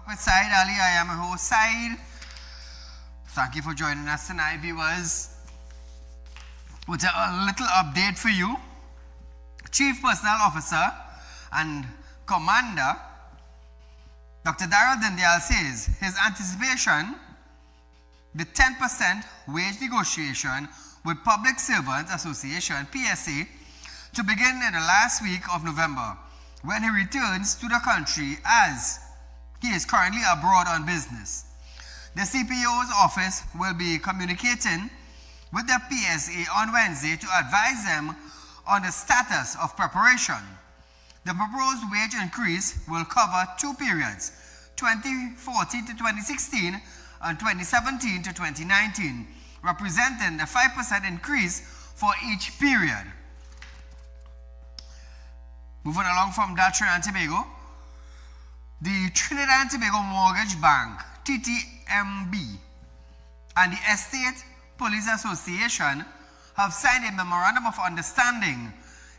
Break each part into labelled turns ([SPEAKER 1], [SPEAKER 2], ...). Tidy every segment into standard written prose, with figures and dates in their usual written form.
[SPEAKER 1] With Saieed Ali, I am your host, Saeed. Thank you for joining us tonight, viewers. With a little update for you. Chief Personnel Officer and Commander Dr. Daryl Dindyal says his anticipation, the 10% wage negotiation with Public Servants Association, PSA, to begin in the last week of November when he returns to the country as he is currently abroad on business. The CPO's office will be communicating with the PSA on Wednesday to advise them on the status of preparation. The proposed wage increase will cover two periods, 2014 to 2016 and 2017 to 2019, representing the 5% increase for each period. Moving along from that, Trinidad and Tobago, the Trinidad and Tobago Mortgage Bank, TTMB, and the Estate Police Association have signed a memorandum of understanding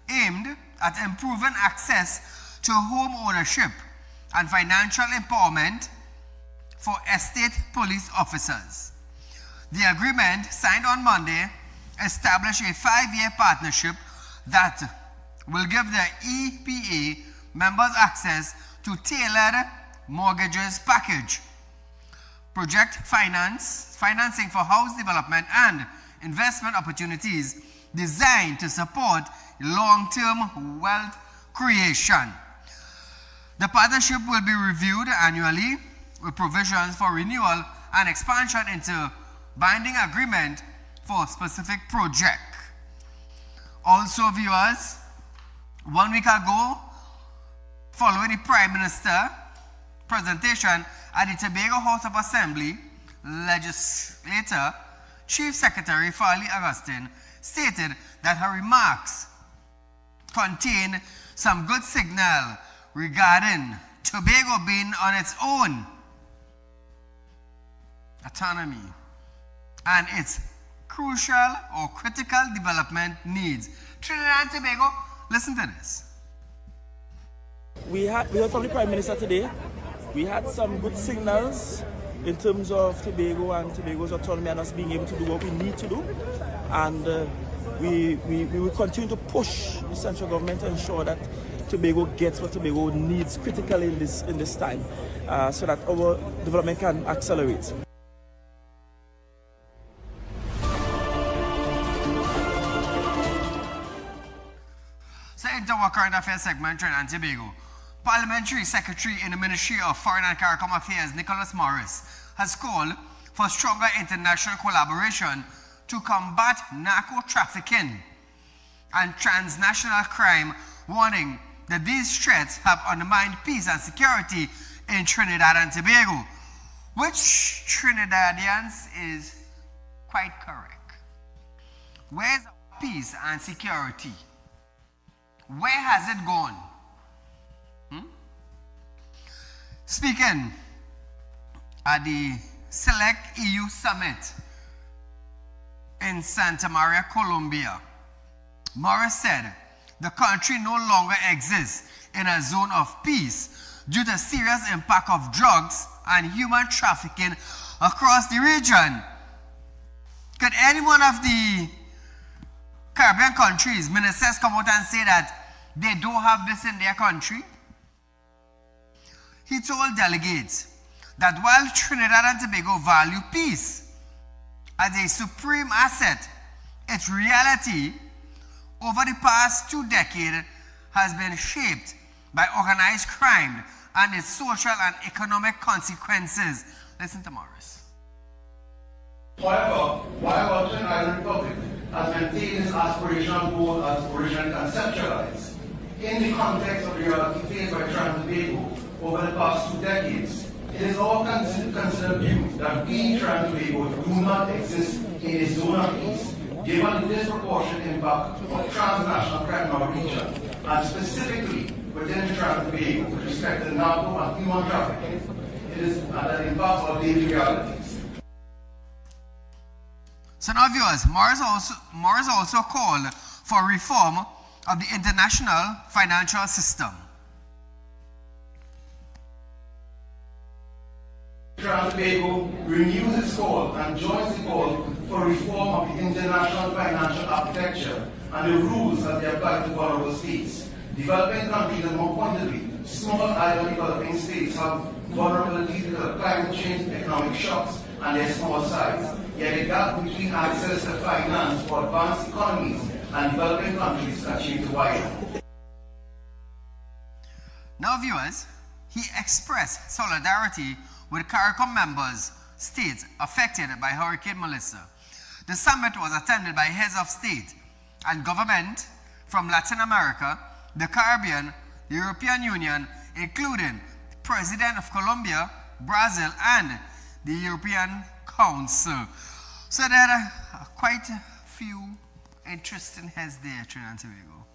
[SPEAKER 1] aimed at improving access to home ownership and financial empowerment for estate police officers. The agreement, signed on Monday, established a 5-year partnership that will give the EPA members access to tailored mortgages package, project financing for house development and investment opportunities designed to support long-term wealth creation. The partnership will be reviewed annually with provisions for renewal and expansion into binding agreement for specific project. Also, viewers, 1 week ago, following the Prime Minister presentation at the Tobago House of Assembly, Legislator Chief Secretary Farley Augustine stated that her remarks contain some good signal regarding Tobago being on its own autonomy and its crucial or critical development needs. Trinidad and Tobago, listen to this.
[SPEAKER 2] We heard from the Prime Minister today. We had some good signals in terms of Tobago and Tobago's autonomy and us being able to do what we need to do. And we will continue to push the central government to ensure that Tobago gets what Tobago needs critically in this time, so that our development can accelerate.
[SPEAKER 1] So into our current affairs segment, Trinidad and Tobago. Parliamentary Secretary in the Ministry of Foreign and CARICOM Affairs, Nicholas Morris, has called for stronger international collaboration to combat narco-trafficking and transnational crime, warning that these threats have undermined peace and security in Trinidad and Tobago, which Trinidadians is quite correct. Where's peace and security? Where has it gone? Speaking at the Select EU Summit in Santa Maria, Colombia, Morris said the country no longer exists in a zone of peace due to serious impact of drugs and human trafficking across the region. Could any one of the Caribbean countries, ministers, come out and say that they don't have this in their country? He told delegates that while Trinidad and Tobago value peace as a supreme asset, its reality over the past 2 decades has been shaped by organized crime and its social and economic consequences. Listen to Morris.
[SPEAKER 3] However, while the Trinidad Republic has maintained its aspirational goal as originally conceptualized, in the context of the reality faced by Trinidad and Tobago over the past 2 decades, it is our considered view that we, Trinidad and Tobago, do not exist in a zone of peace, given the disproportionate impact of transnational crime in our region, and specifically within Trinidad and Tobago with respect to narco and human trafficking. It is that impacts our daily realities.
[SPEAKER 1] So now, viewers, Morris also called for reform of the international financial system.
[SPEAKER 3] Trinidad and Tobago renews its call and joins the call for reform of the international financial architecture and the rules that they apply to vulnerable states. Developing countries, and more pointedly, small island developing states, have vulnerabilities because of climate change, economic shocks, and their small size. Yet the gap between access to finance for advanced economies and developing countries continues to widen.
[SPEAKER 1] Now, viewers, he expressed solidarity with CARICOM members states affected by Hurricane Melissa. The summit was attended by heads of state and government from Latin America, the Caribbean, the European Union, including the President of Colombia, Brazil, and the European Council. So there are quite a few interesting heads there, Trinidad and Tobago.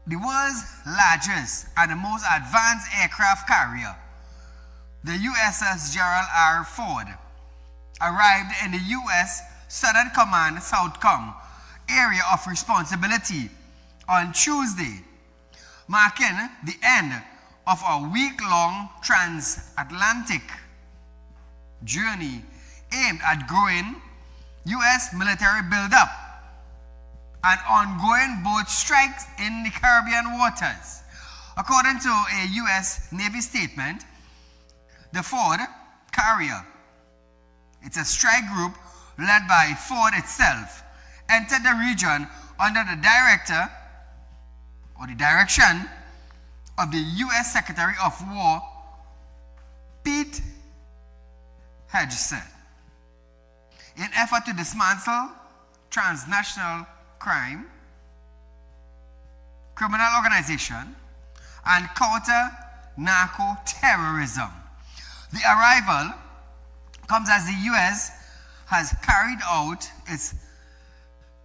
[SPEAKER 1] The world's largest and the most advanced aircraft carrier, the USS Gerald R. Ford, arrived in the U.S. Southern Command Southcom area of responsibility on Tuesday, marking the end of a week-long transatlantic journey aimed at growing U.S. military buildup and ongoing boat strikes in the Caribbean waters. According to a U.S. Navy statement, the Ford carrier, it's a strike group led by Ford itself, entered the region under the direction of the U.S. Secretary of War, Pete Hegseth, in effort to dismantle transnational crime, criminal organization, and counter narco-terrorism. The arrival comes as the U.S. has carried out its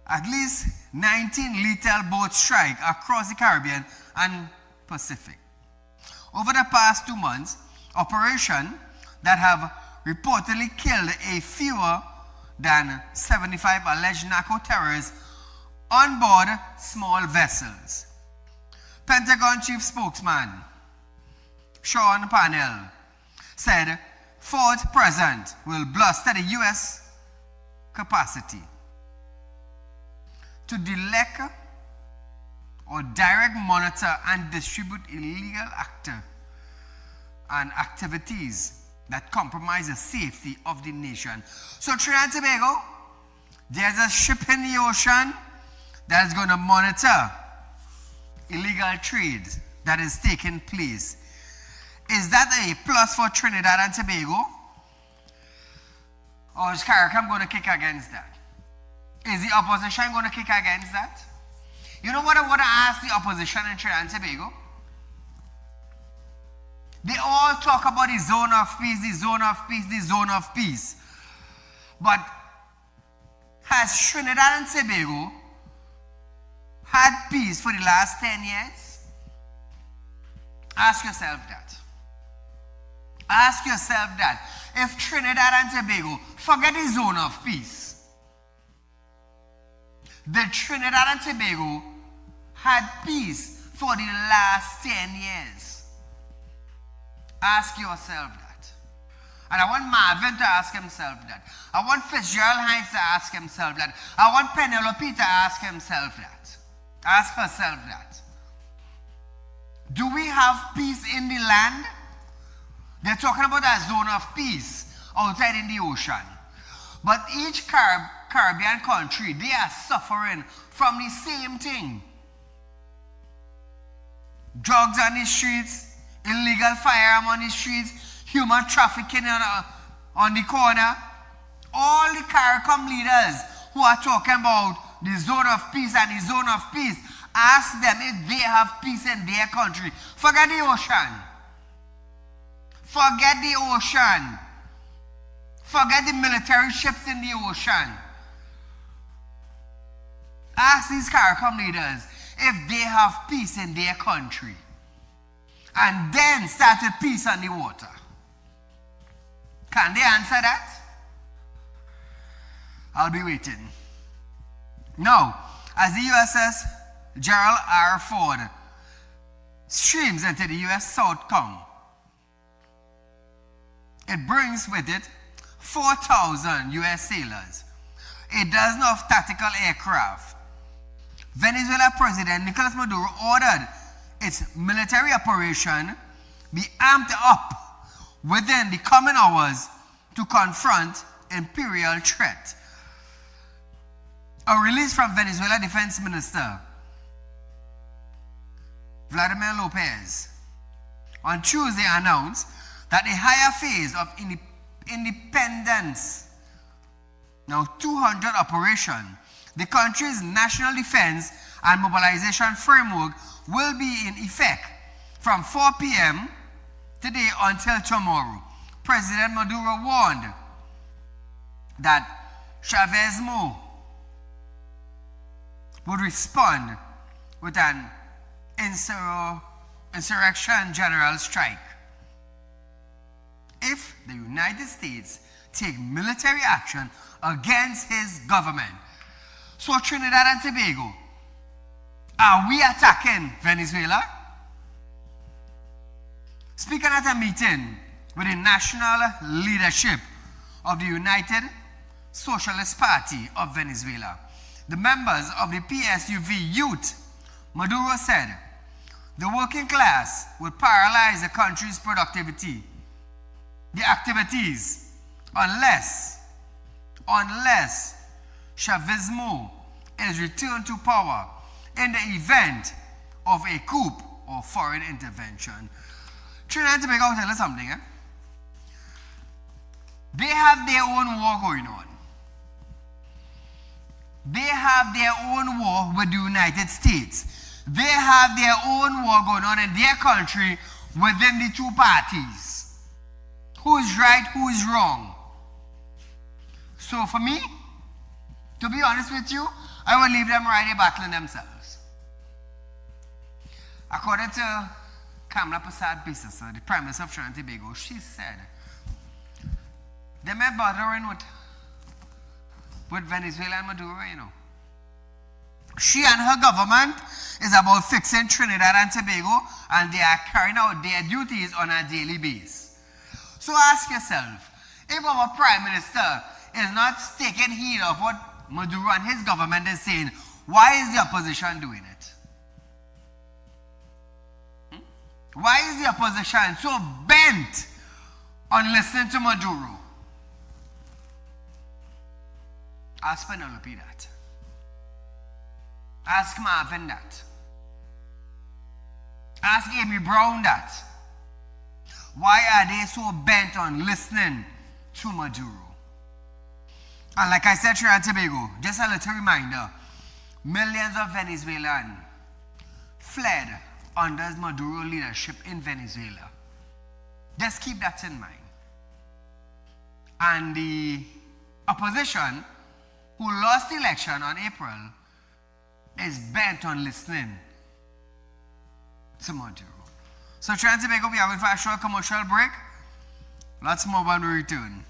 [SPEAKER 1] at least 19 lethal boat strike across the Caribbean and Pacific. Over the past 2 months, operations that have reportedly killed a fewer than 75 alleged narco-terrorists on board small vessels. Pentagon Chief Spokesman Sean Parnell said Ford's presence will bolster the U.S. capacity to direct monitor and distribute illegal activities that compromise the safety of the nation. So Trinidad and Tobago, there's a ship in the ocean that is going to monitor illegal trade that is taking place. Is that a plus for Trinidad and Tobago? Or is CARICOM going to kick against that? Is the opposition going to kick against that? You know what I want to ask the opposition in Trinidad and Tobago? They all talk about the zone of peace, the zone of peace, the zone of peace. But has Trinidad and Tobago had peace for the last 10 years? Ask yourself that. Ask yourself that. If Trinidad and Tobago, forget the zone of peace, did Trinidad and Tobago had peace for the last 10 years? Ask yourself that. And I want Marvin to ask himself that. I want Fitzgerald Hines to ask himself that. I want Penelope to ask himself that. Ask herself that. Do we have peace in the land? They're talking about a zone of peace outside in the ocean. But each Caribbean country, they are suffering from the same thing. Drugs on the streets, illegal firearm on the streets, human trafficking on the corner. All the CARICOM leaders who are talking about the zone of peace and the zone of peace, ask them if they have peace in their country. Forget the ocean. Forget the ocean. Forget the military ships in the ocean. Ask these CARICOM leaders if they have peace in their country. And then start with peace on the water. Can they answer that? I'll be waiting. Now, as the USS Gerald R. Ford streams into the U.S. South Kong. It brings with it 4,000 U.S. sailors, a dozen of tactical aircraft. Venezuela President Nicolas Maduro ordered its military operation be amped up within the coming hours to confront imperial threat. A release from Venezuela Defense Minister Vladimir Lopez on Tuesday announced that a higher phase of independence, now 200 operation, the country's national defense and mobilization framework will be in effect from 4 p.m. today until tomorrow. President Maduro warned that Chavismo would respond with an insurrection general strike if the United States take military action against his government. So Trinidad and Tobago, are we attacking Venezuela? Speaking at a meeting with the national leadership of the United Socialist Party of Venezuela, the members of the PSUV youth, Maduro said the working class would paralyze the country's productivity, the activities, unless Chavismo is returned to power in the event of a coup or foreign intervention. Trinidad and Tobago, I'll tell you something. They have their own war going on. They have their own war with the United States. They have their own war going on in their country within the two parties. Who is right, who is wrong? So for me, to be honest with you, I will leave them right there battling themselves. According to Kamala Persad-Bissessar, the Prime Minister of Trinidad and Tobago, she said, they may bothering with Venezuela and Maduro, you know. She and her government is about fixing Trinidad and Tobago, and they are carrying out their duties on a daily basis. So ask yourself, if our Prime Minister is not taking heed of what Maduro and his government is saying, why is the opposition doing it? Why is the opposition so bent on listening to Maduro? Ask Penelope that. Ask Marvin that. Ask Amy Brown that. Why are they so bent on listening to Maduro? And like I said, Trinidad and Tobago, just a little reminder, millions of Venezuelans fled under Maduro leadership in Venezuela. Just keep that in mind. And the opposition, who lost the election on April, is bent on listening to Maduro. So Trinidad and Tobago, we are going for a short commercial break. Lots more when we return.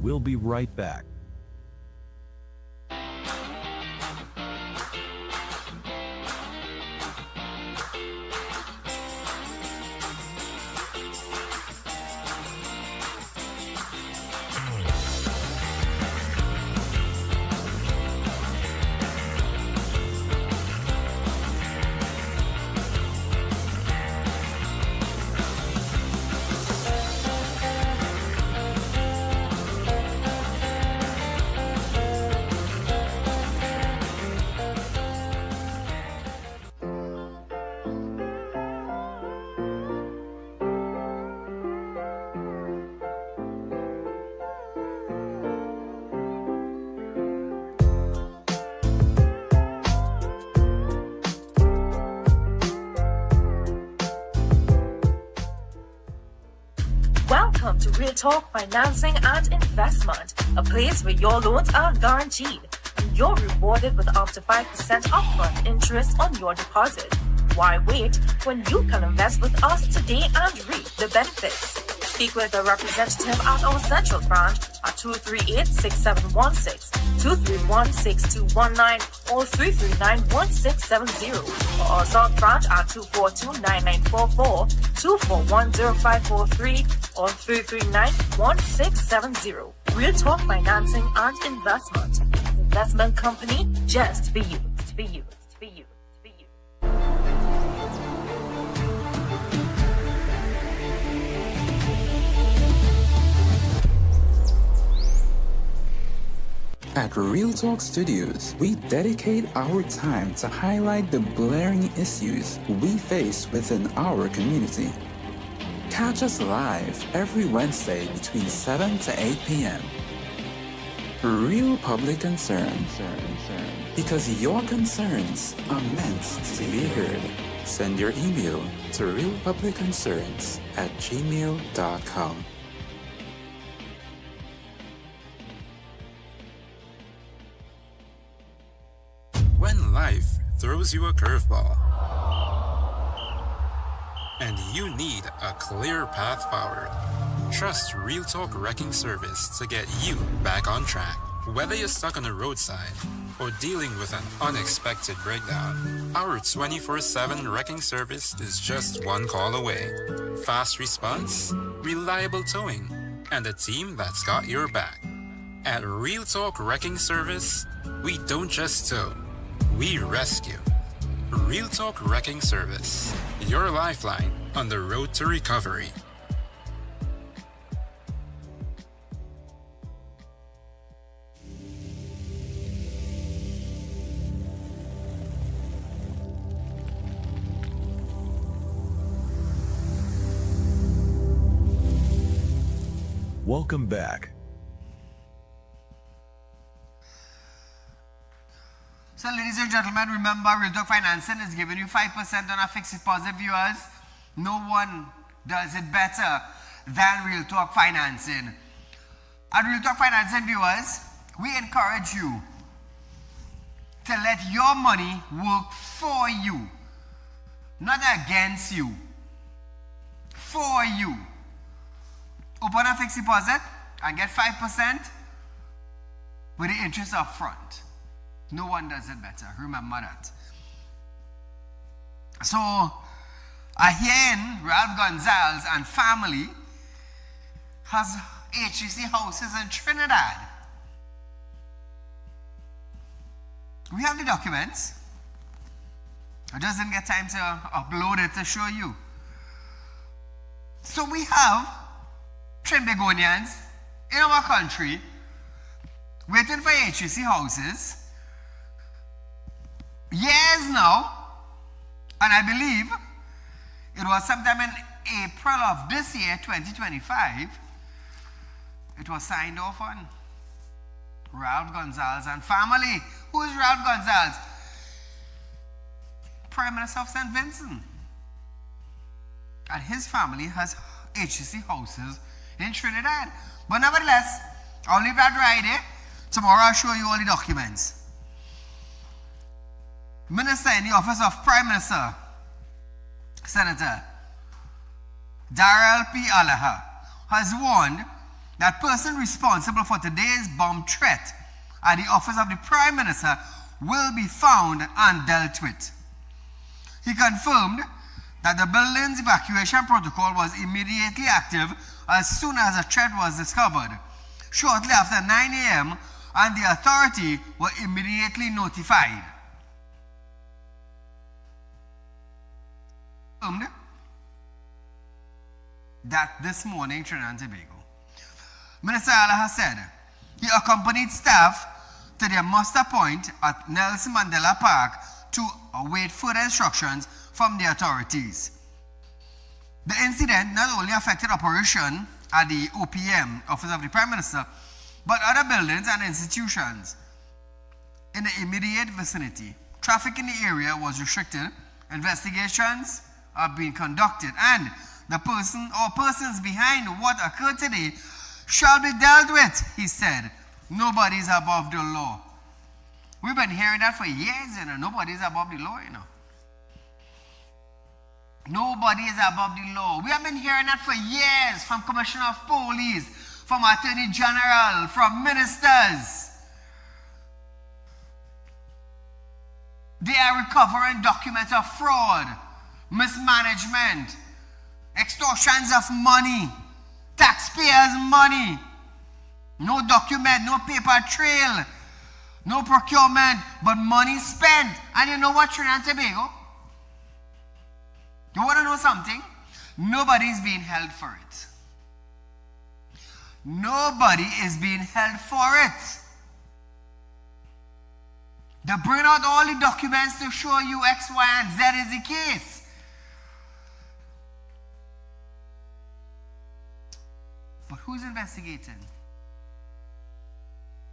[SPEAKER 4] We'll be right back.
[SPEAKER 5] Welcome to Real Talk Financing and Investment, a place where your loans are guaranteed and you're rewarded with up to 5% upfront interest on your deposit. Why wait when you can invest with us today and reap the benefits? Speak with a representative at our central branch at 238-6716, 231-6219, or 339-1670, or our south branch at 242-9944, 241-0543, or 339-1670. Real Talk Financing and Investment. Investment company just for you. To be you. To be you. To be you.
[SPEAKER 6] At Real Talk Studios, we dedicate our time to highlight the glaring issues we face within our community. Catch us live every Wednesday between 7 to 8 p.m. Real Public Concern. Because your concerns are meant to be heard. Send your email to realpublicconcerns@gmail.com.
[SPEAKER 7] When life throws you a curveball and you need a clear path forward, trust Real Talk Wrecking Service to get you back on track. Whether you're stuck on the roadside or dealing with an unexpected breakdown, our 24/7 wrecking service is just one call away. Fast response, reliable towing, and a team that's got your back. At Real Talk Wrecking Service, we don't just tow, we rescue. Real Talk Wrecking Service, your lifeline on the road to recovery.
[SPEAKER 4] Welcome back.
[SPEAKER 1] So, ladies and gentlemen, remember, Real Talk Financing is giving you 5% on our fixed deposit, viewers. No one does it better than Real Talk Financing. At Real Talk Financing, viewers, we encourage you to let your money work for you, not against you. For you. Open a fixed deposit and get 5% with the interest up front. No one does it better. Remember that. So, again, Ralph Gonzalez and family has HEC houses in Trinidad. We have the documents. I just didn't get time to upload it to show you. So we have Trinbagonians in our country waiting for HEC houses years now, and I believe it was sometime in April of this year, 2025, it was signed off on. Ralph Gonzalez and family. Who is Ralph Gonzalez? Prime Minister of St. Vincent. And his family has HEC houses in Trinidad. But nevertheless, I'll leave that right there. Tomorrow I'll show you all the documents. Minister in the office of Prime Minister, Senator Daryl P. Allaha, has warned that person responsible for today's bomb threat at the office of the Prime Minister will be found and dealt with. He confirmed that the building's evacuation protocol was immediately active as soon as a threat was discovered, shortly after 9 a.m., and the authority were immediately notified. That this morning, Trinidad and Tobago, Minister Allaha said he accompanied staff to their muster point at Nelson Mandela Park to await further instructions from the authorities. The incident not only affected operation at the OPM, Office of the Prime Minister, but other buildings and institutions in the immediate vicinity. Traffic in the area was restricted, investigations are being conducted, and the person or persons behind what occurred today shall be dealt with, he said. Nobody's above the law. We've been hearing that for years, nobody's above the law, Nobody is above the law. We have been hearing that for years from Commissioner of Police, from Attorney General, from ministers. They are recovering documents of fraud, mismanagement, extortions of money, taxpayers' money. No document, no paper trail, no procurement, but money spent. And you know what, Trinidad and Tobago? You want to know something? Nobody is being held for it. Nobody is being held for it. They bring out all the documents to show you X, Y, and Z is the case. But who's investigating?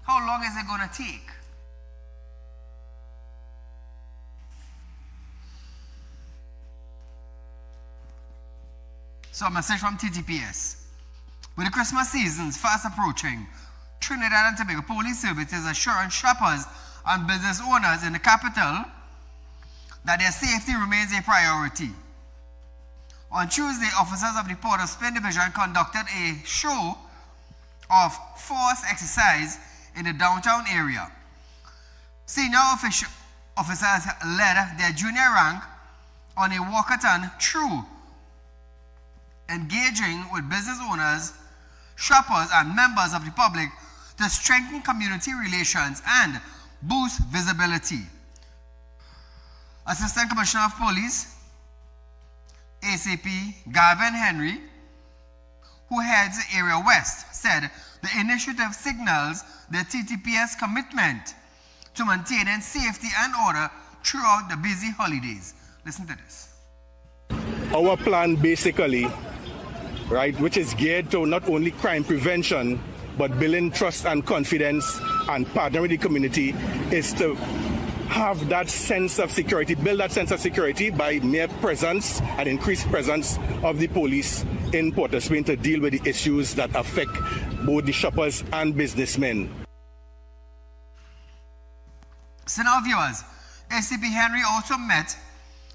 [SPEAKER 1] How long is it going to take? So a message from TTPS. With the Christmas seasons fast approaching, Trinidad and Tobago Police Service is assuring shoppers and business owners in the capital that their safety remains a priority. On Tuesday, officers of the Port of Spain Division conducted a show of force exercise in the downtown area. Senior officers led their junior rank on a walkathon through engaging with business owners, shoppers, and members of the public to strengthen community relations and boost visibility. Assistant Commissioner of Police, ACP Gavin Henry, who heads Area West, said the initiative signals the TTPS commitment to maintaining safety and order throughout the busy holidays. Listen to this.
[SPEAKER 8] Our plan basically, right, which is geared to not only crime prevention, but building trust and confidence and partnering with the community, is to have that sense of security, build that sense of security by mere presence and increased presence of the police in Port of Spain to deal with the issues that affect both the shoppers and businessmen.
[SPEAKER 1] So now viewers, ACP Henry also met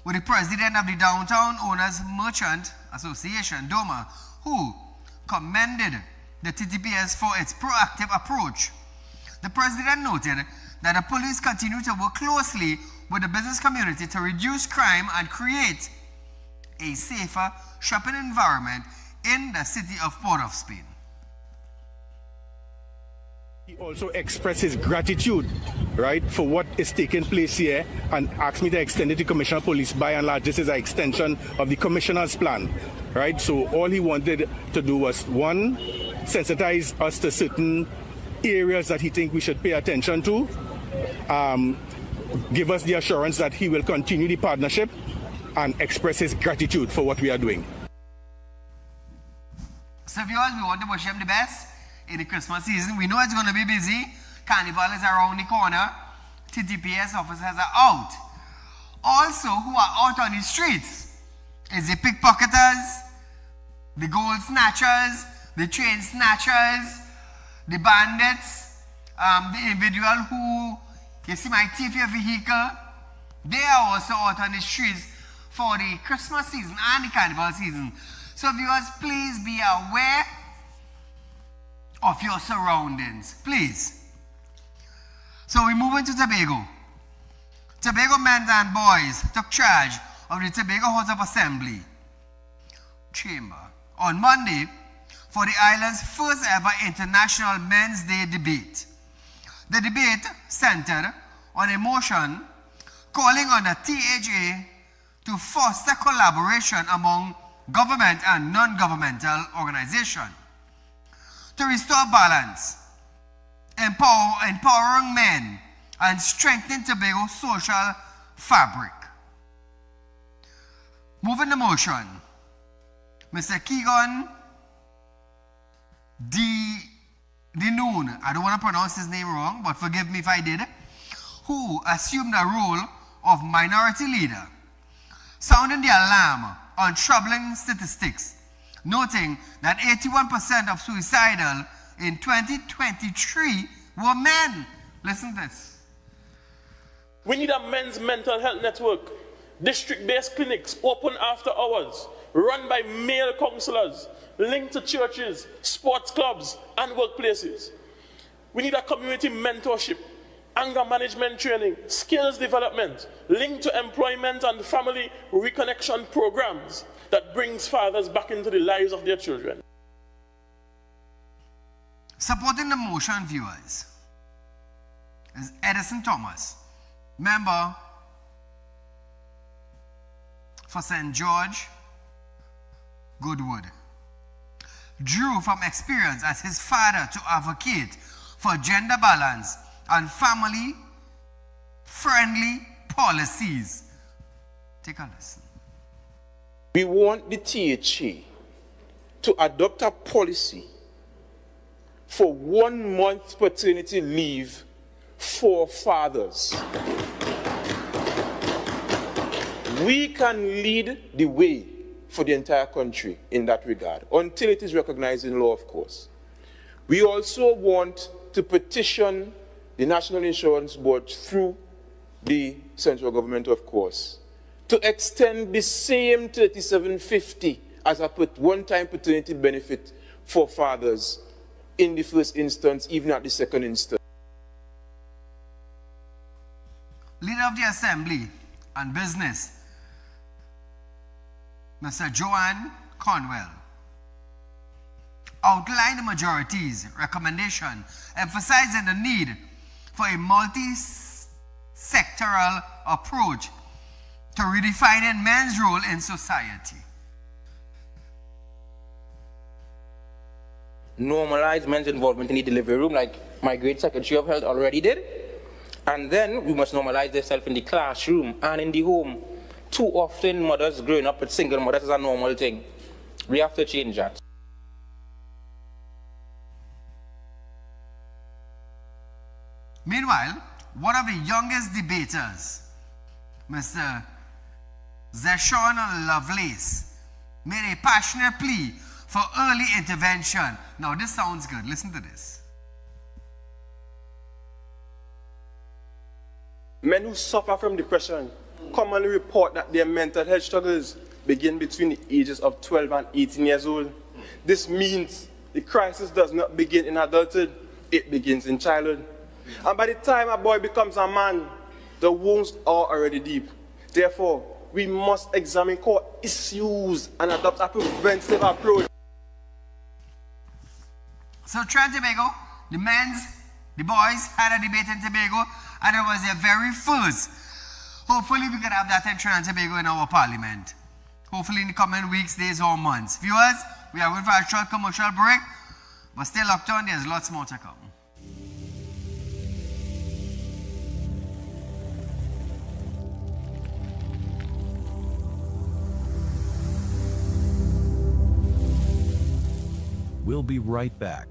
[SPEAKER 1] with the president of the Downtown Owners Merchant Association, DOMA, who commended the TTPS for its proactive approach. The president noted that the police continue to work closely with the business community to reduce crime and create a safer shopping environment in the city of Port of Spain.
[SPEAKER 8] He also expressed his gratitude, right, for what is taking place here and asked me to extend it to Commissioner of Police. By and large, this is an extension of the Commissioner's plan, right? So all he wanted to do was, one, sensitize us to certain areas that he thinks we should pay attention to, give us the assurance that he will continue the partnership, and express his gratitude for what we are doing.
[SPEAKER 1] So viewers, we want to wish him the best in the Christmas season. We know it's going to be busy. Carnival is around the corner. TTPS officers are out. Also, who are out on the streets is the pickpocketers, the gold snatchers, the chain snatchers, the bandits, the individual who, you see, might thief your vehicle. They are also out on the streets for the Christmas season and the Carnival season. So viewers, please be aware of your surroundings, please. So we move into Tobago. Tobago men and boys took charge of the Tobago House of Assembly chamber on Monday for the island's first ever International Men's Day debate. The debate centered on a motion calling on the THA to foster collaboration among government and non-governmental organizations to restore balance, empowering men, and strengthen Tobago's social fabric. Moving the motion, Mr. Keegan Dinoon, I don't want to pronounce his name wrong, but forgive me if I did, who assumed the role of minority leader, sounding the alarm on troubling statistics, noting that 81% of suicidal in 2023 were men. Listen to this.
[SPEAKER 2] We need a men's mental health network. district-based clinics open after hours, run by male counselors, linked to churches, sports clubs, and workplaces. We need a community mentorship, anger management training, skills development, linked to employment and family reconnection programs that brings fathers back into the lives of their children.
[SPEAKER 1] Supporting the motion, viewers, is Edison Thomas, member for St. George, Goodwood. Drew from experience as his father to advocate for gender balance and family-friendly policies. Take a listen.
[SPEAKER 9] We want the THA to adopt a policy for 1 month paternity leave for fathers. We can lead the way for the entire country in that regard, until it is recognized in law, of course. We also want to petition the National Insurance Board through the central government, of course, to extend the same $37.50 as a one-time paternity benefit for fathers in the first instance, even at the second instance.
[SPEAKER 1] Leader of the Assembly and Business, Mr. Joanne Conwell, outlined the majority's recommendation, emphasizing the need for a multi-sectoral approach to redefining men's role in society.
[SPEAKER 10] Normalize men's involvement in the delivery room, like my great Secretary of Health already did. And then we must normalize themselves in the classroom and in the home. Too often, mothers growing up with single mothers is a normal thing. We have to change that.
[SPEAKER 1] Meanwhile, one of the youngest debaters, Mr. Zeshon Lovelace, made a passionate plea for early intervention. Now, this sounds good. Listen to this.
[SPEAKER 11] Men who suffer from depression commonly report that their mental health struggles begin between the ages of 12 and 18 years old. This means the crisis does not begin in adulthood, it begins in childhood. And by the time a boy becomes a man, the wounds are already deep. Therefore, we must examine core issues and adopt a preventive approach.
[SPEAKER 1] So, Trinidad and Tobago, the boys had a debate in Tobago, and it was their very first. Hopefully, we can have that in Trinidad and Tobago in our parliament. Hopefully, in the coming weeks, days, or months. Viewers, we are going for a short commercial break, but stay locked on, there's lots more to come.
[SPEAKER 4] We'll be right back.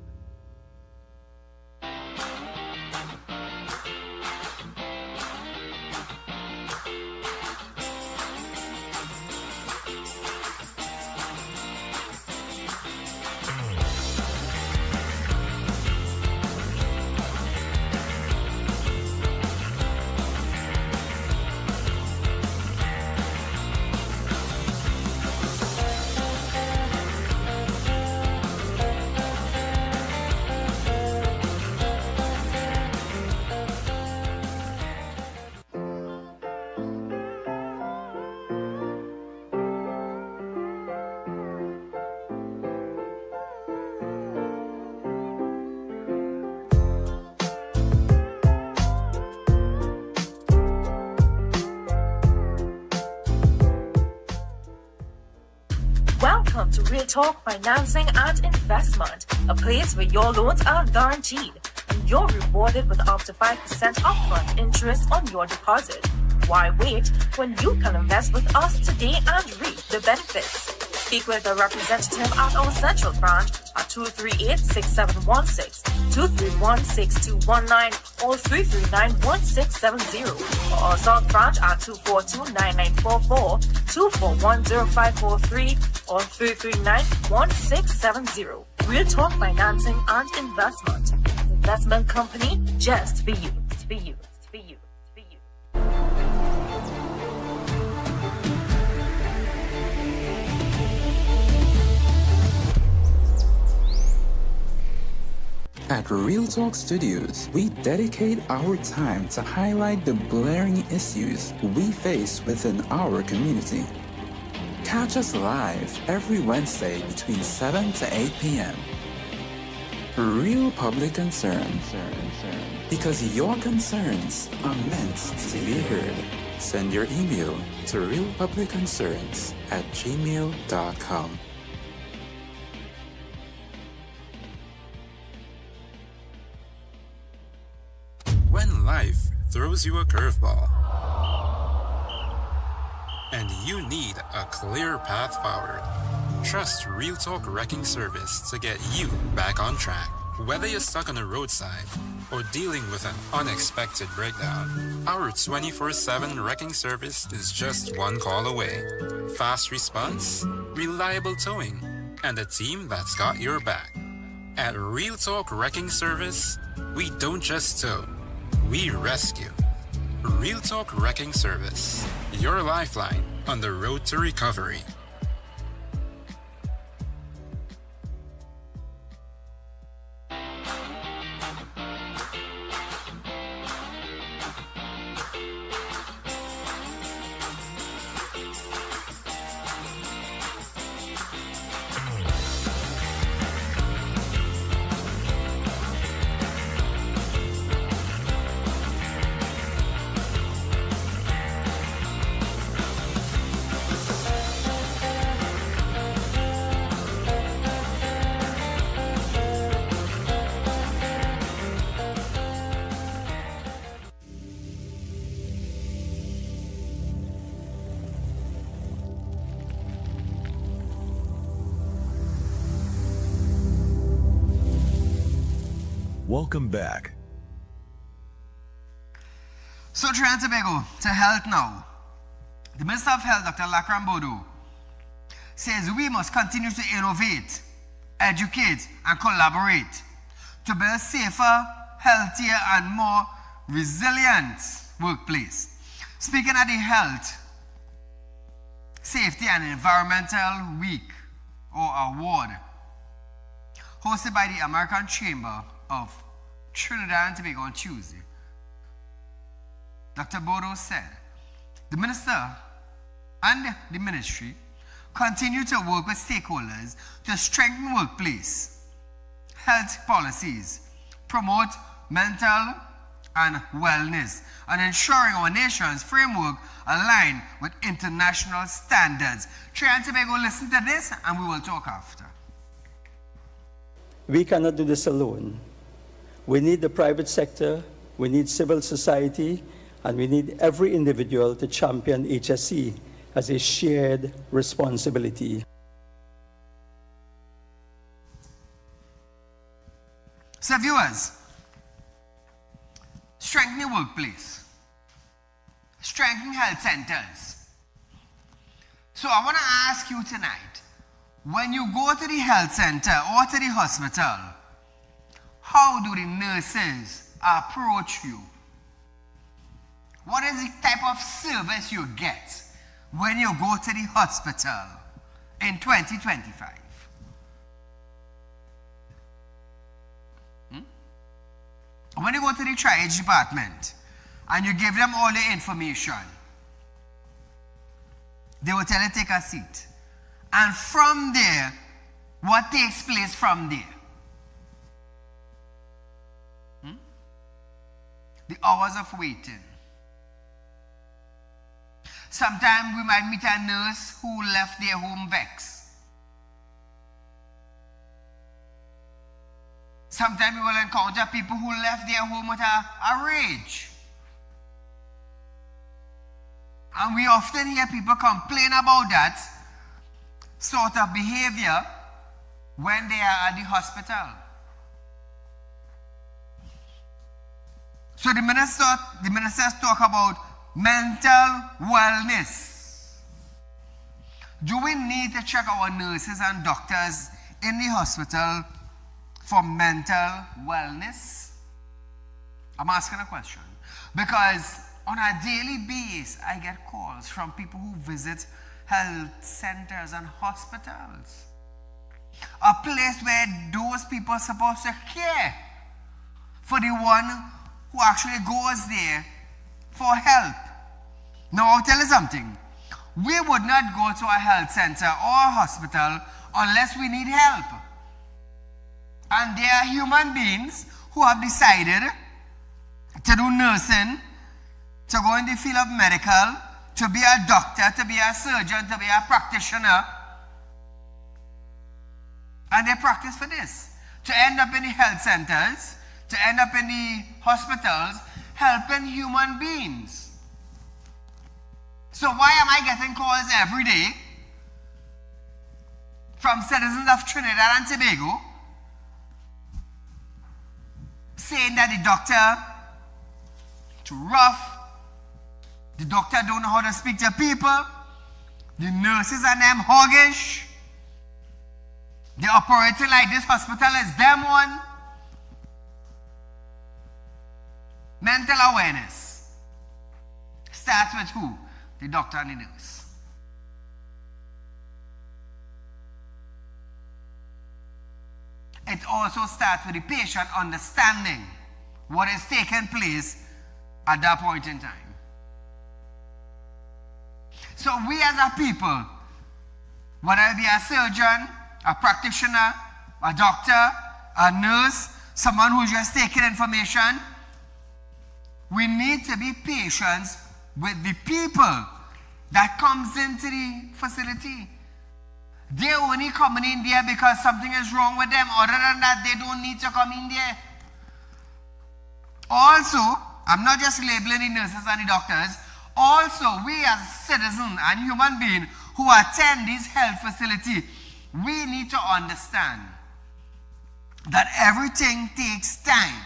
[SPEAKER 5] Welcome to Real Talk Financing and Investment, a place where your loans are guaranteed and you're rewarded with up to 5% upfront interest on your deposit. Why wait when you can invest with us today and reap the benefits? Speak with a representative at our central branch at 238-6716, 231-6219, or 339-1670, or our south branch at 242-9944, 241-0543, or 339-1670. Real Talk Financing and Investment. Investment company just for you. To be you. To be you. To be you.
[SPEAKER 6] At Real Talk Studios, we dedicate our time to highlight the blaring issues we face within our community. Catch us live every Wednesday between 7 to 8 p.m. Real public concern. Because your concerns are meant to be heard. Send your email to realpublicconcerns@gmail.com.
[SPEAKER 7] When life throws you a curveball and you need a clear path forward, trust Real Talk Wrecking Service to get you back on track. Whether you're stuck on the roadside or dealing with an unexpected breakdown, our 24/7 wrecking service is just one call away. Fast response, reliable towing, and a team that's got your back. At Real Talk Wrecking Service, we don't just tow, we rescue. Real Talk Wrecking Service, your lifeline on the road to recovery.
[SPEAKER 4] Welcome back.
[SPEAKER 1] So Trinidad and Tobago, to health now. The Minister of Health, Dr. Lakram Bodo, says we must continue to innovate, educate, and collaborate to build safer, healthier, and more resilient workplace. Speaking at the Health, Safety and Environmental Week or Award, hosted by the American Chamber of Trinidad and Tobago on Tuesday, Dr. Bodo said, the Minister and the Ministry continue to work with stakeholders to strengthen workplace health policies, promote mental and wellness, and ensuring our nation's framework align with international standards. Trinidad and Tobago, listen to this and we will talk after.
[SPEAKER 12] We cannot do this alone. We need the private sector, we need civil society, and we need every individual to champion HSE as a shared responsibility.
[SPEAKER 1] So viewers, strengthening workplace, strengthening health centers. So I want to ask you tonight, when you go to the health center or to the hospital, how do the nurses approach you? What is the type of service you get when you go to the hospital in 2025? When you go to the triage department and you give them all the information, they will tell you take a seat. And from there, what takes place from there? The hours of waiting. Sometimes we might meet a nurse who left their home vexed. Sometimes we will encounter people who left their home with a rage. And we often hear people complain about that sort of behavior when they are at the hospital. So the ministers talk about mental wellness. Do we need to check our nurses and doctors in the hospital for mental wellness? I'm asking a question because on a daily basis I get calls from people who visit health centers and hospitals, a place where those people are supposed to care for the one who actually goes there for help. Now, I'll tell you something. We would not go to a health center or a hospital unless we need help. And there are human beings who have decided to do nursing, to go in the field of medical, to be a doctor, to be a surgeon, to be a practitioner. And they practice for this. To end up in the health centers, to end up in the hospitals, helping human beings. So why am I getting calls every day from citizens of Trinidad and Tobago saying that the doctor too rough, the doctor don't know how to speak to people, the nurses and them hoggish, the operating like this hospital is them one. Mental awareness starts with who? The doctor and the nurse. It also starts with the patient understanding what is taking place at that point in time. So we as a people, whether it be a surgeon, a practitioner, a doctor, a nurse, someone who's just taking information, we need to be patient with the people that comes into the facility. They're only coming in there because something is wrong with them. Other than that, they don't need to come in there. Also, I'm not just labeling the nurses and the doctors. Also, we as citizens and human beings who attend this health facility, we need to understand that everything takes time.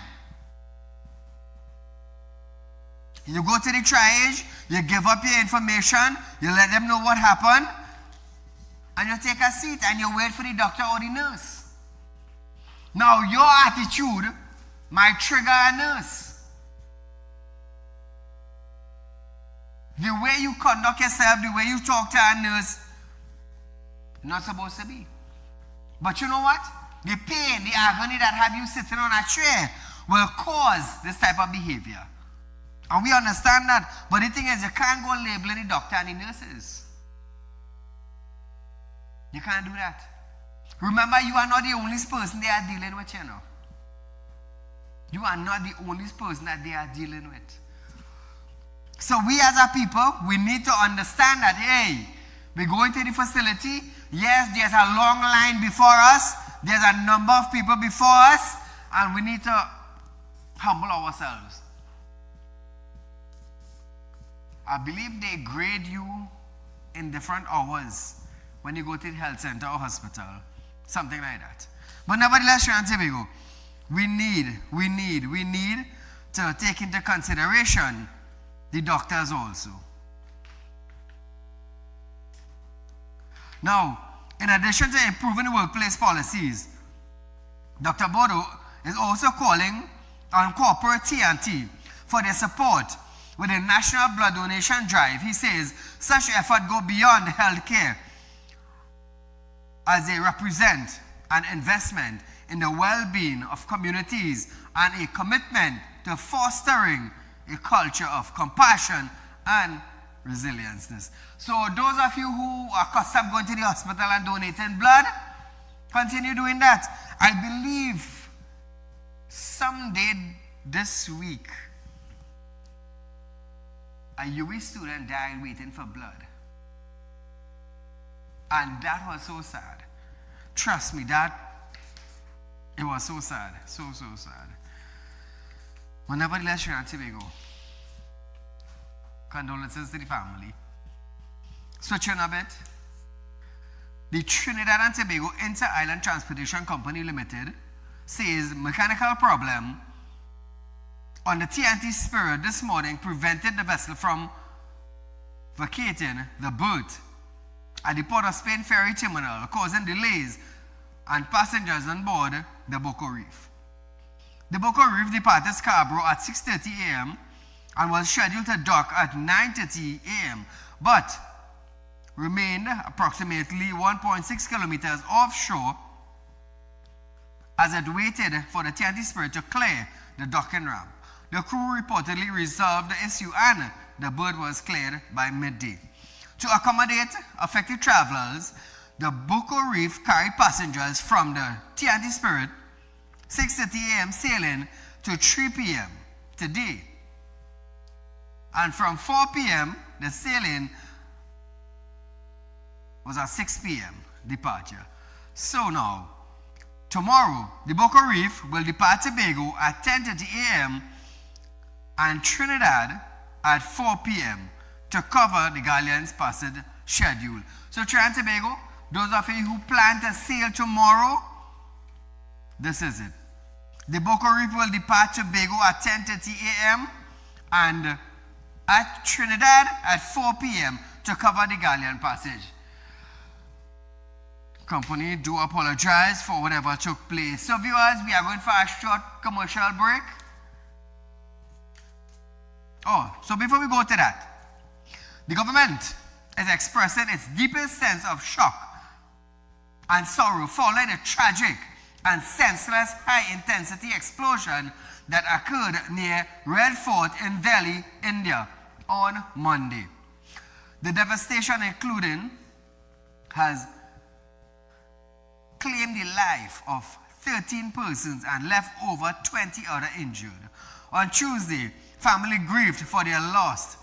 [SPEAKER 1] You go to the triage, you give up your information, you let them know what happened, and you take a seat and you wait for the doctor or the nurse. Now, your attitude might trigger a nurse. The way you conduct yourself, the way you talk to a nurse, not supposed to be. But you know what? The pain, the agony that have you sitting on a chair will cause this type of behavior. And we understand that. But the thing is, you can't go labeling the doctor and the nurses. You can't do that. Remember, you are not the only person they are dealing with, you know. You are not the only person that they are dealing with. So we as a people, we need to understand that, hey, we go into the facility. Yes, there's a long line before us. There's a number of people before us. And we need to humble ourselves. I believe they grade you in different hours when you go to the health center or hospital. Something like that. But nevertheless, Trinidad and Tobago, we need to take into consideration the doctors also. Now, in addition to improving the workplace policies, Dr. Bodo is also calling on corporate TNT for their support with the National Blood Donation Drive. He says such effort go beyond healthcare as they represent an investment in the well-being of communities and a commitment to fostering a culture of compassion and resilience. So those of you who are accustomed going to the hospital and donating blood, continue doing that. I believe someday this week, a UWI student died waiting for blood. And that was so sad. Trust me, it was so sad. So sad. But nevertheless, Trinidad and Tobago, condolences to the family. Switching a bit. The Trinidad and Tobago Inter-Island Transportation Company Limited says mechanical problem on the TNT Spirit this morning prevented the vessel from vacating the berth at the Port of Spain Ferry Terminal, causing delays and passengers on board the Boko Reef. The Boko Reef departed Scarborough at 6:30 a.m. and was scheduled to dock at 9:30 a.m. but remained approximately 1.6 kilometers offshore as it waited for the TNT Spirit to clear the docking ramp. The crew reportedly resolved the issue and the berth was cleared by midday. To accommodate affected travelers, the Boko Reef carried passengers from the TNT Spirit 6:30 a.m. sailing to 3 p.m. today. And from 4 p.m., the sailing was at 6 p.m. departure. So now, tomorrow, the Boko Reef will depart Tobago at 10:30 a.m. and Trinidad at 4 p.m. to cover the galleon's passage schedule. So Trinidad and Tobago, those of you who plan to sail tomorrow, this is it. The Boko Reef will depart Tobago at 10:30 a.m. and at Trinidad at 4 p.m. to cover the galleon passage. Company do apologize for whatever took place. So viewers, we are going for a short commercial break. Oh, so before we go to that, the government is expressing its deepest sense of shock and sorrow following the tragic and senseless high-intensity explosion that occurred near Red Fort in Delhi, India on Monday. The devastation including has claimed the life of 13 persons and left over 20 other injured. On Tuesday, family grieved for their loss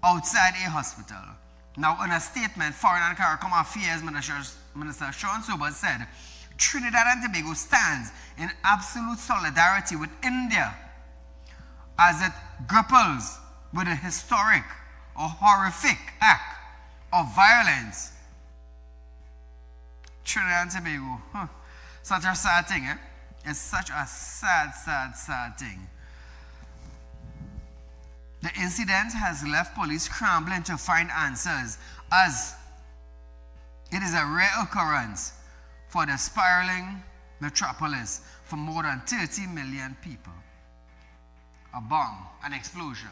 [SPEAKER 1] outside a hospital. Now, in a statement, Foreign and Caricom Affairs Minister Sean Sobers said, Trinidad and Tobago stands in absolute solidarity with India as it grapples with a historic or horrific act of violence. Trinidad and Tobago, such a sad thing, eh? It's such a sad, sad, sad thing. The incident has left police scrambling to find answers, as it is a rare occurrence for the spiraling metropolis for more than 30 million people. A bomb, an explosion.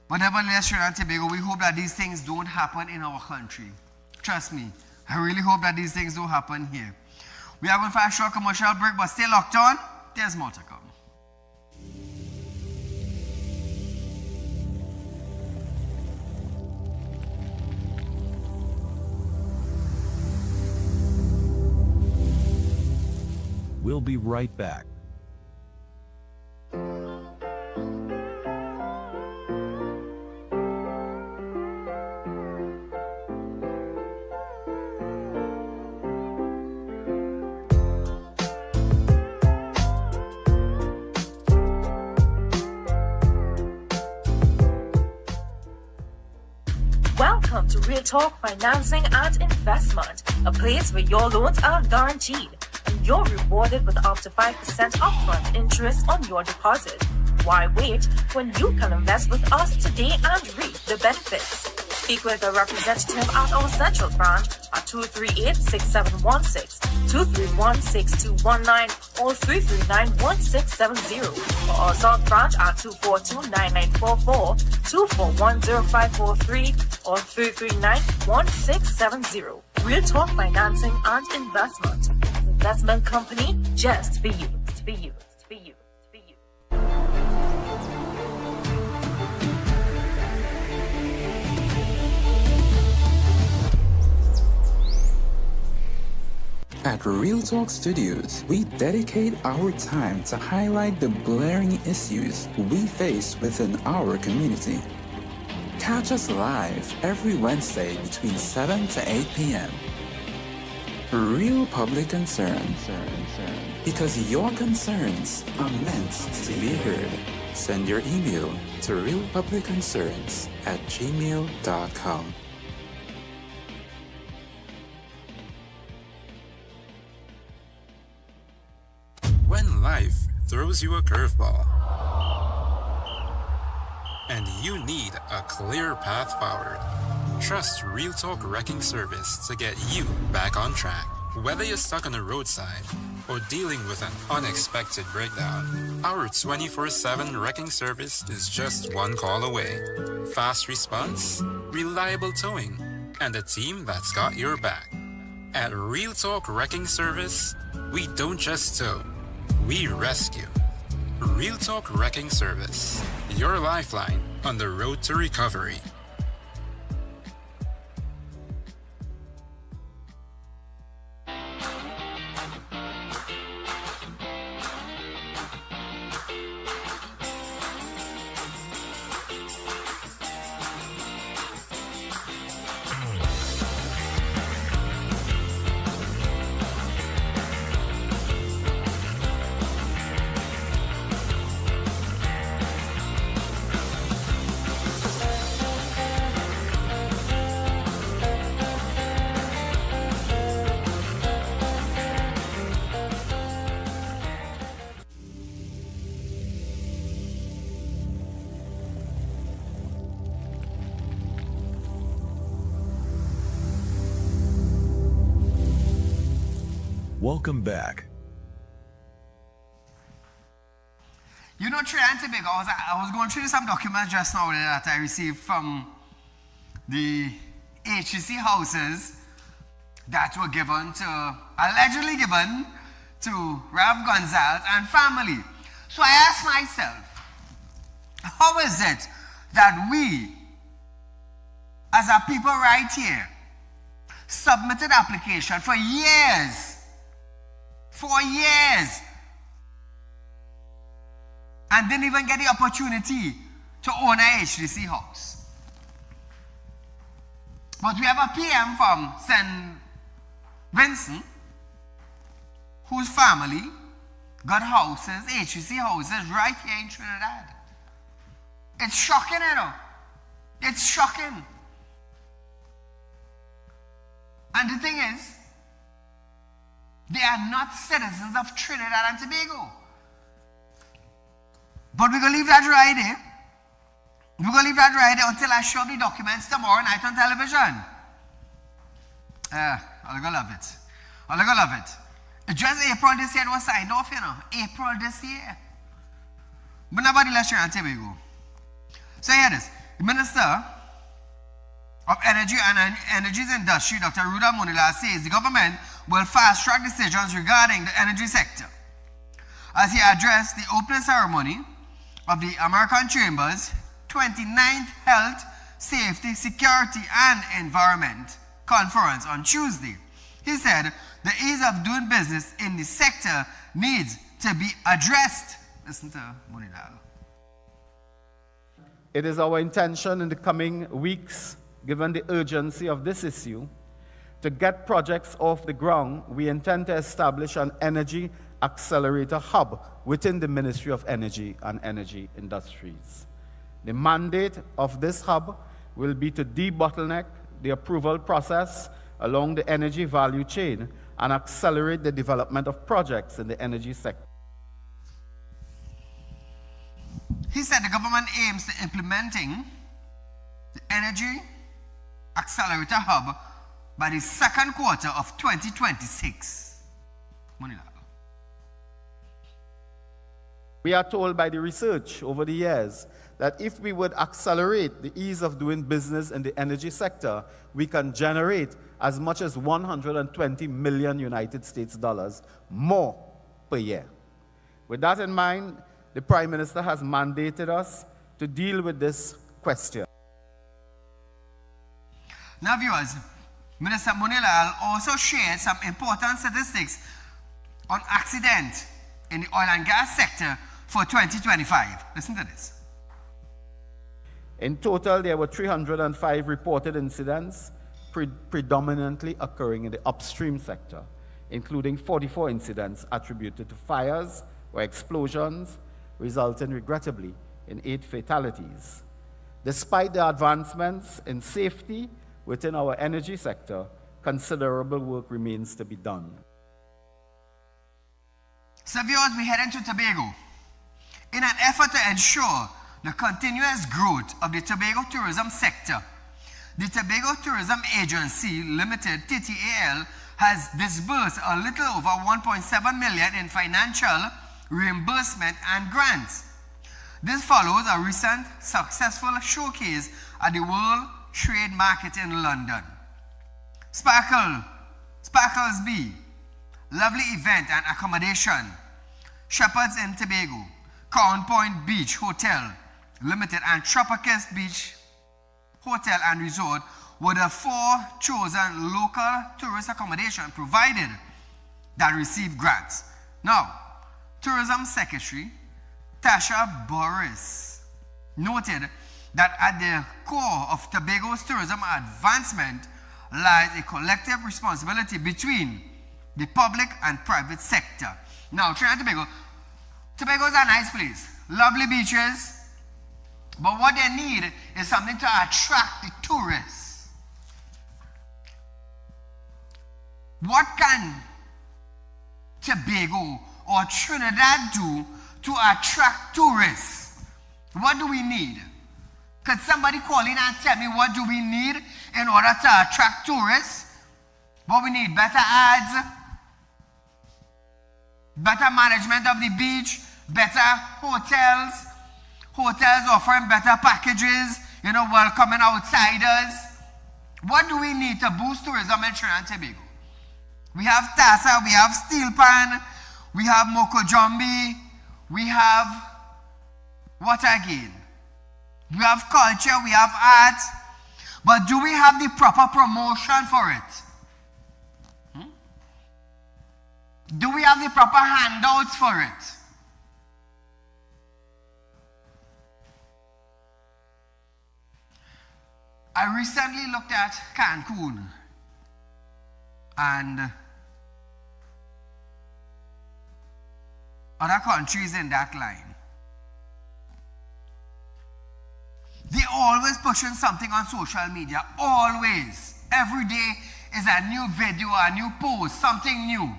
[SPEAKER 1] But nevertheless, Trinidad and Tobago, we hope that these things don't happen in our country. Trust me, I really hope that these things don't happen here. We are going for a short commercial break, but stay locked on. There's more to come.
[SPEAKER 4] We'll be right back.
[SPEAKER 5] Welcome to Real Talk Financing and Investment, a place where your loans are guaranteed and you're rewarded with up to 5% upfront interest on your deposit. Why wait when you can invest with us today and reap the benefits? Speak with a representative at our central branch at 238-6716, 231-6219, or 339-1670, or our south branch at 242-9944, 241-0543, or 339-1670. Real Talk Financing and Investment. Investment company just for you. For you. For you. For you.
[SPEAKER 6] At Real Talk Studios, we dedicate our time to highlight the blaring issues we face within our community. Catch us live every Wednesday between 7 to 8 p.m. Real Public Concern. Because your concerns are meant to be heard. Send your email to realpublicconcerns@gmail.com.
[SPEAKER 7] When life throws you a curveball and you need a clear path forward, trust Real Talk Wrecking Service to get you back on track. Whether you're stuck on the roadside or dealing with an unexpected breakdown, our 24/7 wrecking service is just one call away. Fast response, reliable towing, and a team that's got your back. At Real Talk Wrecking Service, we don't just tow, we rescue. Real Talk Wrecking Service, your lifeline on the road to recovery.
[SPEAKER 4] Welcome back.
[SPEAKER 1] You know, Trinidad and Tobago, I was going through some documents just now that I received from the HTC houses that were allegedly given to Rev Gonzalez and family. So I asked myself, how is it that we, as a people right here, submitted application for years, and didn't even get the opportunity to own a HTC house? But we have a PM from St. Vincent whose family got houses, HTC houses, right here in Trinidad. It's shocking, you know. It's shocking. And the thing is, they are not citizens of Trinidad and Tobago. But we're going to leave that right there. We're going to leave that right there until I show the documents tomorrow night on television. I'm going to love it. I'm going to love it. Just April this year it was signed off, you know. April this year. But nobody left Trinidad and Tobago. So here it is. The Minister of Energy and Energy's Industry, Dr. Ruda Munila, says the government will fast-track decisions regarding the energy sector. As he addressed the opening ceremony of the American Chamber's 29th Health, Safety, Security and Environment Conference on Tuesday, he said the ease of doing business in the sector needs to be addressed. Listen to Munila.
[SPEAKER 13] It is our intention in the coming weeks, given the urgency of this issue, to get projects off the ground. We intend to establish an energy accelerator hub within the Ministry of Energy and Energy Industries. The mandate of this hub will be to debottleneck the approval process along the energy value chain and accelerate the development of projects in the energy sector.
[SPEAKER 1] He said the government aims to implementing the Energy Accelerator Hub by the second quarter of 2026. Munila.
[SPEAKER 13] We are told by the research over the years that if we would accelerate the ease of doing business in the energy sector, we can generate as much as 120 million United States dollars more per year. With that in mind, the Prime Minister has mandated us to deal with this question.
[SPEAKER 1] Now, viewers, Minister Munila also shared some important statistics on accident in the oil and gas sector for 2025. Listen to this.
[SPEAKER 13] In total, there were 305 reported incidents, predominantly occurring in the upstream sector, including 44 incidents attributed to fires or explosions, resulting regrettably in 8 fatalities. Despite the advancements in safety within our energy sector, considerable work remains to be done.
[SPEAKER 1] So viewers, we head into Tobago. In an effort to ensure the continuous growth of the Tobago tourism sector, the Tobago Tourism Agency Limited, TTAL, has disbursed a little over 1.7 million in financial reimbursement and grants. This follows a recent successful showcase at the World Trade Market in London. Sparkles B, lovely event and accommodation, Shepherds in Tobago, Crown Point Beach Hotel Limited, and Tropicus Beach Hotel and Resort were the 4 chosen local tourist accommodation provided that received grants. Now, Tourism Secretary Tasha Boris noted that at the core of Tobago's tourism advancement lies a collective responsibility between the public and private sector. Now, Trinidad and Tobago is a nice place, lovely beaches, but what they need is something to attract the tourists. What can Tobago or Trinidad do to attract tourists? What do we need? Could somebody call in and tell me what do we need in order to attract tourists? What we need? Better ads, better management of the beach, better hotels offering better packages, welcoming outsiders. What do we need to boost tourism in Trinidad and Tobago? We have Tassa, we have Steel Pan, we have Mokojombi, we have what again? We have culture, we have art, but do we have the proper promotion for it? Do we have the proper handouts for it? I recently looked at Cancun and other countries in that line. They always pushing something on social media, always. Every day is a new video, a new post, something new.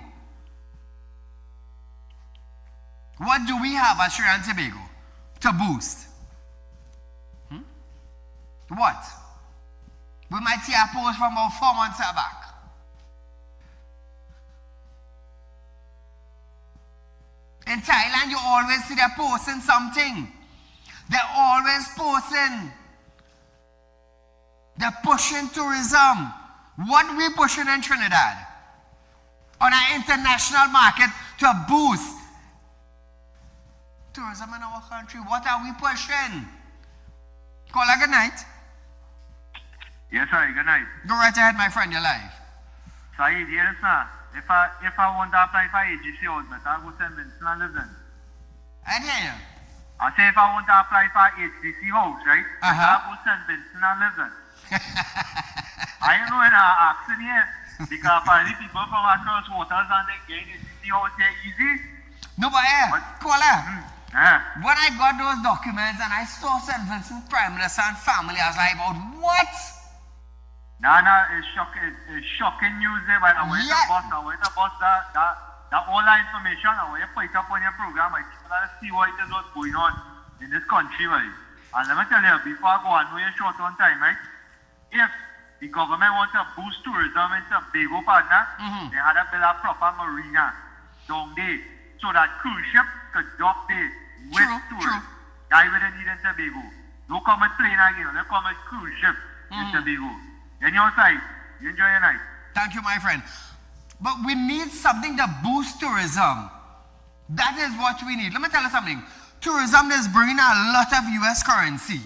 [SPEAKER 1] What do we have at Trinidad and Tobago to boost? What? We might see a post from about 4 months back. In Thailand, you always see they're posting something. They're always posting. They're pushing tourism. What we pushing in Trinidad? On an international market to boost tourism in our country. What are we pushing? Caller, good night.
[SPEAKER 14] Yes, sir. Good night.
[SPEAKER 1] Go right ahead, my friend. You're live.
[SPEAKER 14] Saeed, yes, sir. If I want to apply for agency house, I go St. Vincent and live in.
[SPEAKER 1] I hear you.
[SPEAKER 14] I say if I want to apply for HDC house, right? I go St. Vincent and live in. I don't know in an accent here because apparently people from across waters and they get HDC house here easy.
[SPEAKER 1] No, but caller. When I got those documents and I saw St. Vincent Prime Minister and family, I was like, what?
[SPEAKER 14] No, it's shocking news there, but I went to bust that all that information, I want to put it up on your program, I want to see what it is what's going on in this country, right? And let me tell you, before I go, I know you're short on time, right? If the government wants to boost tourism in Tobago, partner, they had to build a proper marina down there so that cruise ships could dock there with tourists. That's what they need in Tobago. Don't come with plane again, they come with cruise ship in Tobago. On your side, you enjoy your night.
[SPEAKER 1] Thank you, my friend. But we need something to boost tourism. That is what we need. Let me tell you something. Tourism is bringing a lot of U.S. currency.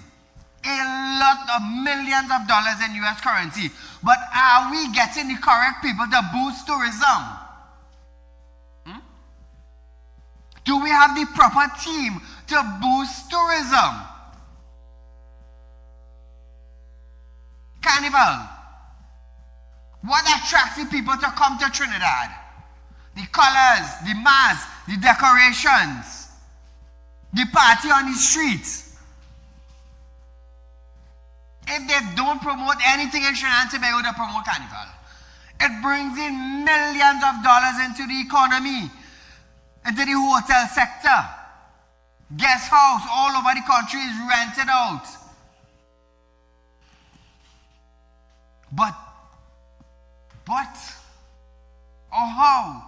[SPEAKER 1] A lot of millions of dollars in U.S. currency. But are we getting the correct people to boost tourism? Do we have the proper team to boost tourism? Carnival. What attracts the people to come to Trinidad? The colors, the masks, the decorations, the party on the streets. If they don't promote anything in Trinidad and Tobago, they promote Carnival. It brings in millions of dollars into the economy, into the hotel sector. Guest house all over the country is rented out. Or how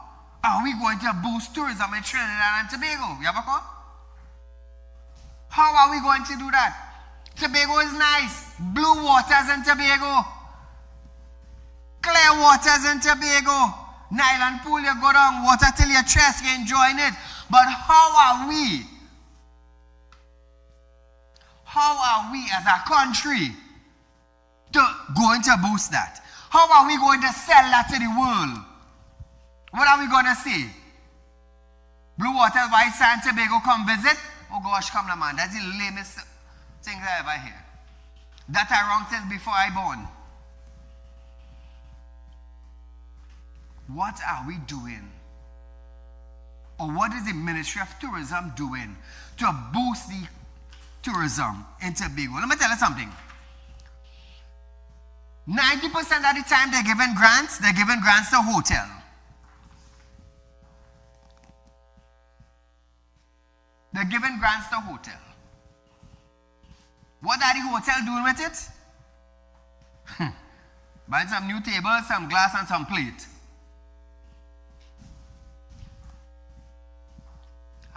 [SPEAKER 1] are we going to boost tourism in Trinidad and Tobago? You have a call? How are we going to do that? Tobago is nice. Blue waters in Tobago. Clear waters in Tobago. Nylon pool, you go down, water till your chest, you're enjoying it. But how are we? How are we as a country going to boost that? How are we going to sell that to the world? What are we going to say? Blue Water, White Sand, Tobago, come visit? Oh gosh, come on, man. That's the lamest thing I ever hear. That I wrong since before I born. What are we doing? Or what is the Ministry of Tourism doing to boost the tourism in Tobago? Let me tell you something. 90% of the time they're giving grants to hotel. They're giving grants to hotel. What are the hotel doing with it? Buying some new tables, some glass, and some plate.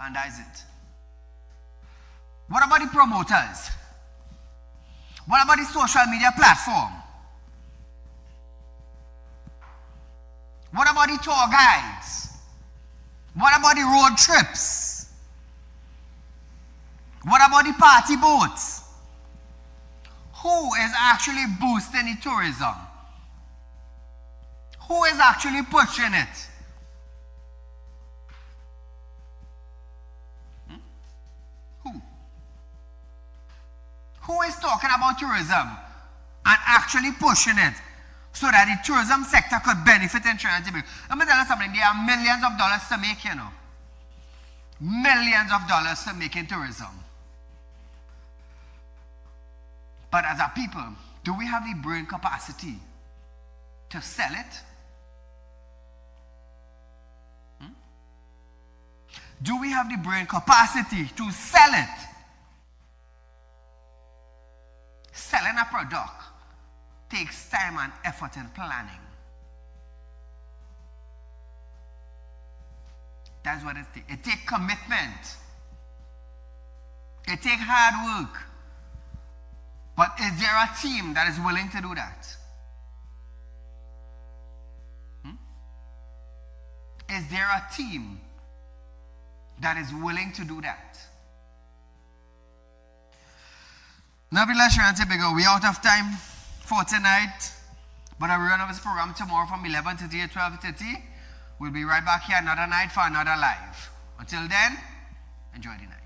[SPEAKER 1] And that's it. What about the promoters? What about the social media platform? What about the tour guides? What about the road trips? What about the party boats? Who is actually boosting the tourism? Who is actually pushing it? Who is talking about tourism and actually pushing it so that the tourism sector could benefit in Trinidad and Tobago? Let me tell you something. There are millions of dollars to make, you know. Millions of dollars to make in tourism. But as a people, do we have the brain capacity to sell it? Do we have the brain capacity to sell it? Selling a product takes time and effort and planning. That's what it takes. It takes commitment. It takes hard work. But is there a team that is willing to do that? Is there a team that is willing to do that? Nevertheless, Tobago, we're out of time for tonight. But I will run of this program tomorrow from 11:30 to 12:30. We'll be right back here another night for another live. Until then, enjoy the night.